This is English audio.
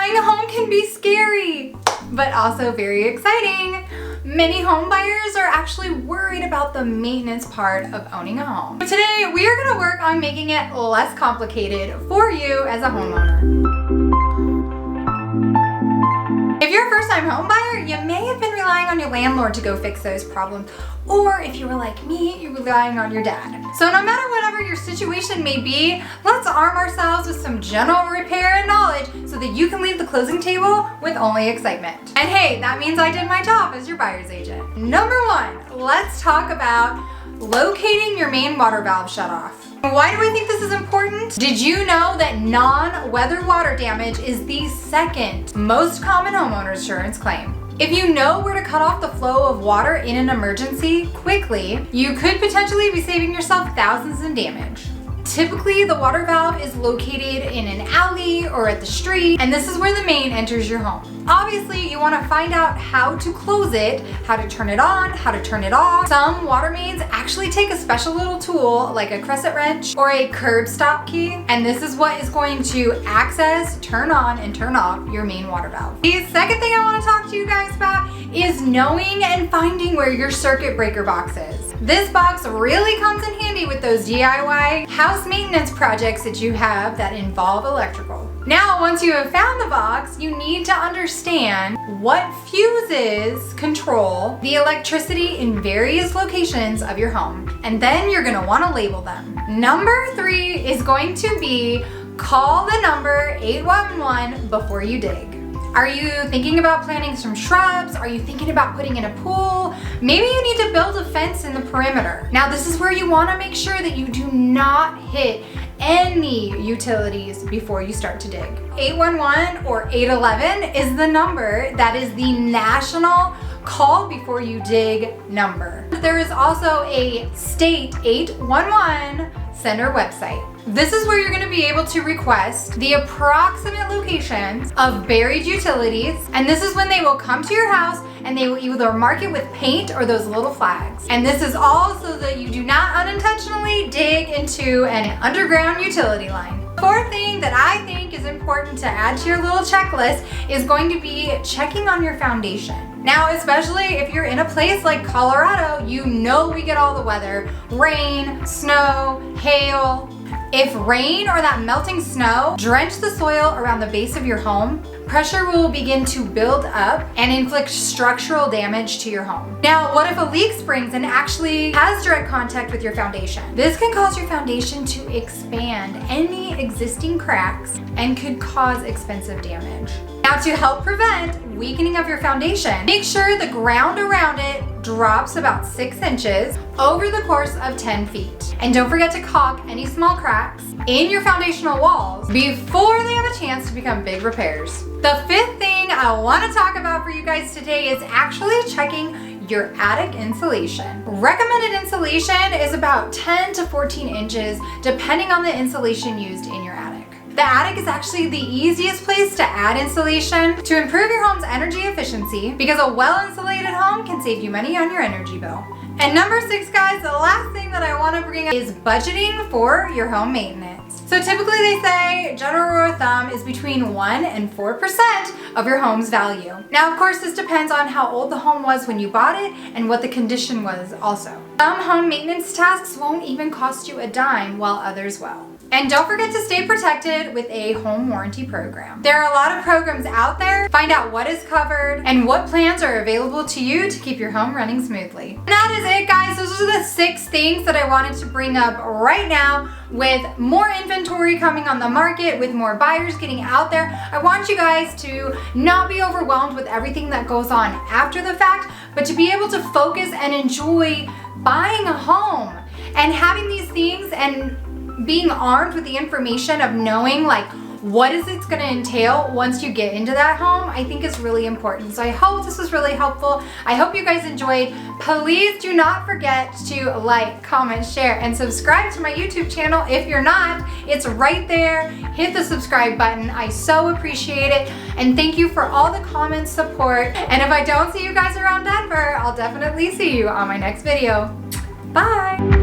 Buying a home can be scary, but also very exciting. Many home buyers are actually worried about the maintenance part of owning a home. But today, we are gonna work on making it less complicated for you as a homeowner. If you're a first-time home buyer, you may have been relying on your landlord to go fix those problems. Or if you were like me, you're relying on your dad. So no matter whatever your situation may be, let's arm ourselves with some general repair and knowledge so that you can leave the closing table with only excitement. And hey, that means I did my job as your buyer's agent. Number one, let's talk about locating your main water valve shutoff. Why do I think this is important? Did you know that non-weather water damage is the second most common homeowner insurance claim? If you know where to cut off the flow of water in an emergency quickly, you could potentially be saving yourself thousands in damage. Typically, the water valve is located in an alley or at the street, and this is where the main enters your home. Obviously, you want to find out how to close it, how to turn it on, how to turn it off. Some water mains actually take a special little tool like a crescent wrench or a curb stop key, and this is what is going to access, turn on, and turn off your main water valve. The second thing I want to talk to you guys about is knowing and finding where your circuit breaker box is. This box really comes in handy with those DIY house maintenance projects that you have that involve electrical. Now, once you have found the box, you need to understand what fuses control the electricity in various locations of your home, and then you're going to want to label them. Number 3 is going to be call the number 811 before you dig. Are you thinking about planting some shrubs? Are you thinking about putting in a pool? Maybe you need to build a fence in the perimeter. Now, this is where you want to make sure that you do not hit any utilities before you start to dig. 811 or 811 is the number that is the national call before you dig number. There is also a state 811 center website. This is where you're going to be able to request the approximate locations of buried utilities, and this is when they will come to your house and they will either mark it with paint or those little flags. And this is all so that you do not unintentionally dig into an underground utility line. Fourth thing that I think is important to add to your little checklist is going to be checking on your foundation. Now, especially if you're in a place like Colorado, you know we get all the weather: rain, snow, hail. If rain or that melting snow drench the soil around the base of your home, pressure will begin to build up and inflict structural damage to your home. Now, what if a leak springs and actually has direct contact with your foundation? This can cause your foundation to expand any existing cracks and could cause expensive damage. Now, to help prevent weakening of your foundation, make sure the ground around it drops about 6 inches over the course of 10 feet. And don't forget to caulk any small cracks in your foundational walls before they have a chance to become big repairs. The fifth thing I want to talk about for you guys today is actually checking your attic insulation. Recommended insulation is about 10 to 14 inches depending on the insulation used in your attic. The attic is actually the easiest place to add insulation to improve your home's energy efficiency, because a well-insulated home can save you money on your energy bill. And number 6, guys, the last thing that I want to bring up is budgeting for your home maintenance. So typically they say general rule of thumb is between 1% and 4% of your home's value. Now, of course, this depends on how old the home was when you bought it and what the condition was also. Some home maintenance tasks won't even cost you a dime, while others will. And don't forget to stay protected with a home warranty program. There are a lot of programs out there. Find out what is covered and what plans are available to you to keep your home running smoothly. And that is it, guys. Those are the 6 things that I wanted to bring up right now. With more inventory coming on the market, with more buyers getting out there, I want you guys to not be overwhelmed with everything that goes on after the fact, but to be able to focus and enjoy buying a home and having these things and being armed with the information of knowing like what is it's going to entail once you get into that home, I think is really important. So I hope this was really helpful. I hope you guys enjoyed. Please do not forget to like, comment, share, and subscribe to my YouTube channel. If you're not, it's right there. Hit the subscribe button. I so appreciate it. And thank you for all the comments, support. And if I don't see you guys around Denver, I'll definitely see you on my next video. Bye.